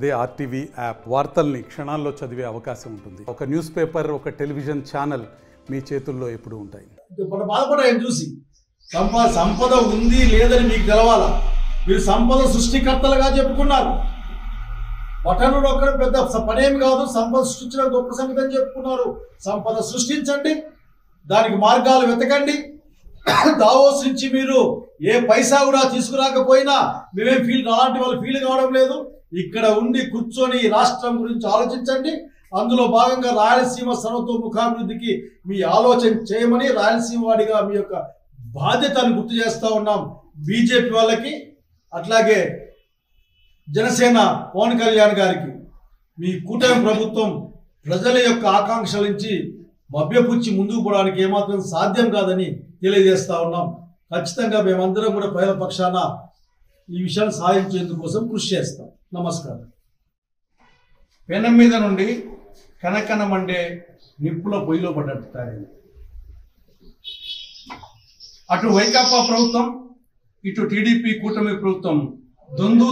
అదే RTV app వార్తల్ని క్షణాల్లో చదివే అవకాశం ఉంటుంది. ఒక న్యూస్ పేపర్, ఒక టెలివిజన్ ఛానల్ మీ చేతుల్లో ఎప్పుడూ ఉంటాయి. బాధపడాయని చూసి సంపద ఉంది లేదని మీకు తెలవాలా. మీరు సంపద సృష్టికర్తలుగా చెప్పుకున్నారు. పట్టణంలో ఒక్కడ పెద్ద పనేమి కాదు, సంపద సృష్టించడం గొప్ప సంగతి అని చెప్పుకున్నారు. సంపద సృష్టించండి, దానికి మార్గాలు వెతకండి. దావోస్ నుంచి మీరు ఏ పైసా కూడా తీసుకురాకపోయినా మేమేం అలాంటి వాళ్ళు ఫీల్ కావడం లేదు. ఇక్కడ ఉండి కూర్చొని రాష్ట్రం గురించి ఆలోచించండి. అందులో భాగంగా రాయలసీమ సర్వతోముఖాభివృద్ధికి మీ ఆలోచన చేయమని రాయలసీమ వాడిగా మీ యొక్క బాధ్యతను గుర్తు చేస్తూ ఉన్నాం. బీజేపీ వాళ్ళకి, అట్లాగే జనసేన పవన్ కళ్యాణ్ గారికి, మీ కూటమి ప్రభుత్వం ప్రజల యొక్క ఆకాంక్షల నుంచి మభ్యపుచ్చి ముందుకు పోవడానికి ఏమాత్రం సాధ్యం కాదని తెలియజేస్తా ఉన్నాం. ఖచ్చితంగా మేమందరం కూడా ప్రజల పక్షాన ఈ విషయాన్ని సాధించేందుకోసం కృషి చేస్తాం. నమస్కారం. పెనం మీద నుండి కనకనమండే నిప్పుల పొయ్యిలో పడ్డట్టు అటు వైకాపా ప్రభుత్వం, ఇటు టీడీపీ కూటమి ప్రభుత్వం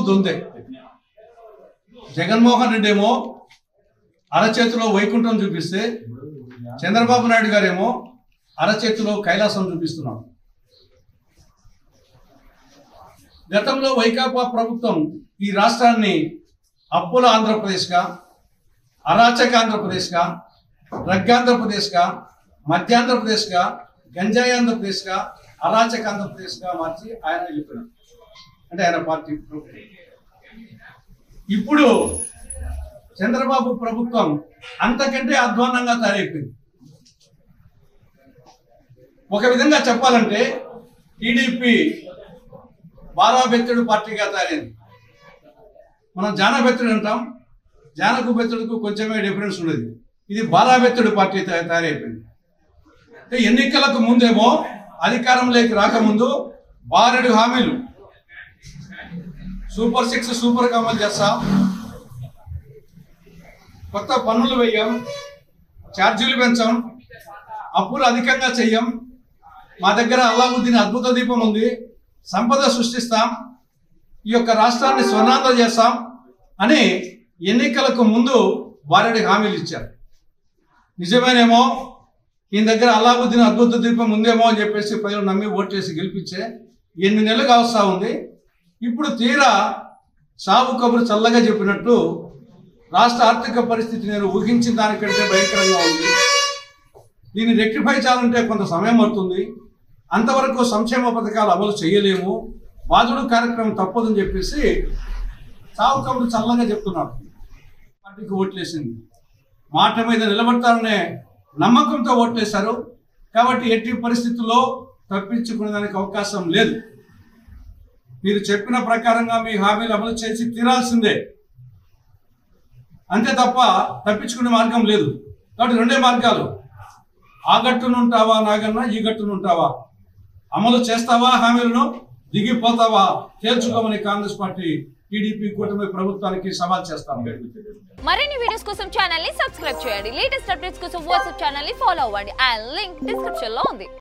దొందే. జగన్మోహన్ రెడ్డి ఏమో అరచేతిలో వైకుంఠం చూపిస్తే, చంద్రబాబు నాయుడు గారేమో అరచేతిలో కైలాసం చూపిస్తున్నాడు. గతంలో వైకాపా ప్రభుత్వం ఈ రాష్ట్రాన్ని అప్పుల ఆంధ్రప్రదేశ్గా, అరాచక ఆంధ్రప్రదేశ్గా, రగ్గాంధ్రప్రదేశ్గా, మధ్యాంధ్రప్రదేశ్గా, గంజాయి ఆంధ్రప్రదేశ్గా, అరాచక ఆంధ్రప్రదేశ్గా మార్చి ఆయన చెప్పినారు. అంటే ఆయన పార్టీ ప్రభుత్వం. ఇప్పుడు చంద్రబాబు ప్రభుత్వం అంతకంటే అధ్వాన్నంగా తయారైపోయింది. ఒక విధంగా చెప్పాలంటే టీడీపీ బారాబెత్తడు పార్టీగా తయారైంది. మనం జానబెత్తడు అంటాం, జానకు బెత్తడుకు కొంచెమే డిఫరెన్స్ ఉండేది. ఇది బారాబెత్తడు పార్టీ తయారైపోయింది. ఎన్నికలకు ముందేమో అధికారంలోకి రాకముందు బారెడు హామీలు, సూపర్ 6 సూపర్గా అమలు చేస్తాం, కొత్త పన్నులు వేయం, ఛార్జీలు పెంచాం, అప్పులు అధికంగా చెయ్యం, మా దగ్గర అల్లావుద్దీన్ అద్భుత దీపం ఉంది, సంపద సృష్టిస్తాం, ఈ యొక్క రాష్ట్రాన్ని స్వర్ణాంధ్ర చేస్తాం అని ఎన్నికలకు ముందు బారెడు హామీలు ఇచ్చారు. నిజమేనేమో ఈయన దగ్గర అల్లావుద్దీన్ అద్భుత దీపం ఉందేమో అని చెప్పేసి ప్రజలు నమ్మి ఓటు చేసి గెలిపించే 8 నెలలు కావస్తా ఉంది. ఇప్పుడు తీరా సాగు కబురు చల్లగా చెప్పినట్టు రాష్ట్ర ఆర్థిక పరిస్థితి నేను ఊహించిన దానికంటే భయంకరంగా ఉంది. దీన్ని రెక్టిఫై చేయాలంటే కొంత సమయం పడుతుంది. అంతవరకు సంక్షేమ పథకాలు అమలు చేయలేము, బాధుడు కార్యక్రమం తప్పదని చెప్పేసి సాగు కబురు చల్లగా చెప్తున్నాడు. పార్టీకి ఓట్లేసింది, మాట మీద నిలబడతారనే నమ్మకంతో ఓట్లేశారు. కాబట్టి ఎట్టి పరిస్థితుల్లో తప్పించుకునేదానికి అవకాశం లేదు. మీరు చెప్పిన ప్రకారంగా మీ హామీలు అమలు చేసి తీరాల్సిందే, అంతే తప్ప తప్పించుకునే మార్గం లేదు. కాబట్టి 2 మార్గాలు, ఆ గట్టునుంటావా నాగన్నా, ఈ గట్టునుంటావా, అమలు చేస్తావా హామీలను, దిగిపోతావా తేల్చుకోమని కాంగ్రెస్ పార్టీ టీడీపీ కూటమి ప్రభుత్వానికి సవాల్ చేస్తాం. మరిన్ని వీడియోస్ కోసం ఛానల్ ని సబ్స్క్రైబ్ చేయండి. లేటెస్ట్ అప్డేట్స్ కోసం వాట్సాప్ ఛానల్ ని ఫాలో అవ్వండి. ఆ లింక్ డిస్క్రిప్షన్ లో ఉంది.